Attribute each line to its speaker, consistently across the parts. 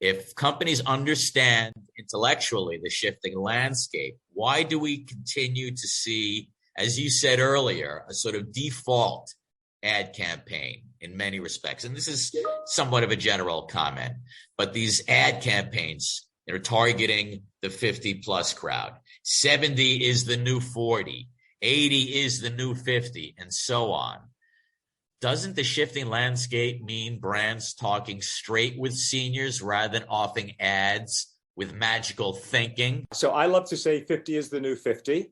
Speaker 1: If companies understand intellectually the shifting landscape, why do we continue to see, as you said earlier, a sort of default ad campaign in many respects? And this is somewhat of a general comment, but these ad campaigns that are targeting the 50 plus crowd, 70 is the new 40, 80 is the new 50, and so on. Doesn't the shifting landscape mean brands talking straight with seniors rather than offering ads with magical thinking?
Speaker 2: So I love to say 50 is the new 50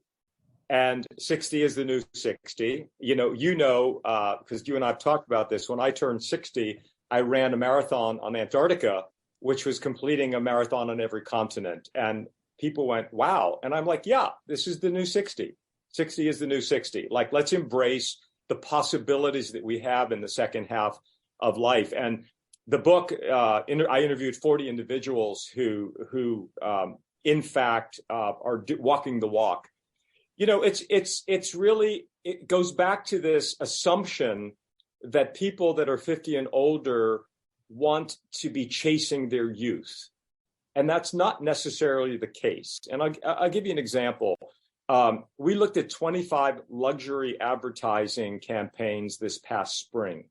Speaker 2: and 60 is the new 60. Because you and I have talked about this. When I turned 60, I ran a marathon on Antarctica, which was completing a marathon on every continent. And people went, wow. And I'm like, yeah, this is the new 60. 60 is the new 60. Like, let's embrace the possibilities that we have in the second half of life. And the book, I interviewed 40 individuals who in fact, are walking the walk. It's really, it goes back to this assumption that people that are 50 and older want to be chasing their youth. And that's not necessarily the case. And I'll give you an example. We looked at 25 luxury advertising campaigns this past spring.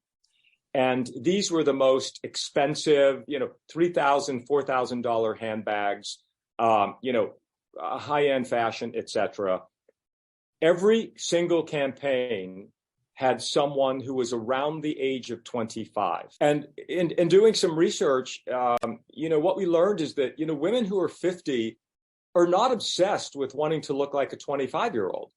Speaker 2: And these were the most expensive, $3,000, $4,000 handbags, high-end fashion, etc. Every single campaign had someone who was around the age of 25. And in doing some research, what we learned is that, women who are 50 are not obsessed with wanting to look like a 25-year-old.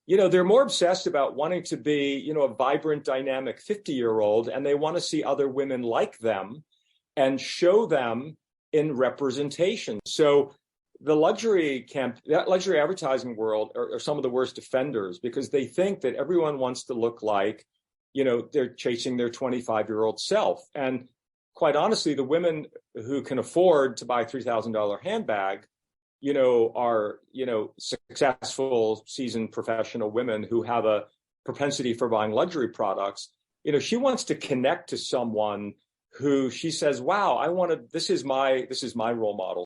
Speaker 2: They're more obsessed about wanting to be, a vibrant, dynamic 50-year-old, and they want to see other women like them and show them in representation. So the luxury advertising world are some of the worst offenders because they think that everyone wants to look like, they're chasing their 25-year-old self. And quite honestly, the women who can afford to buy a $3,000 handbag, are, successful, seasoned professional women who have a propensity for buying luxury products. She wants to connect to someone who she says, wow, this is my role model.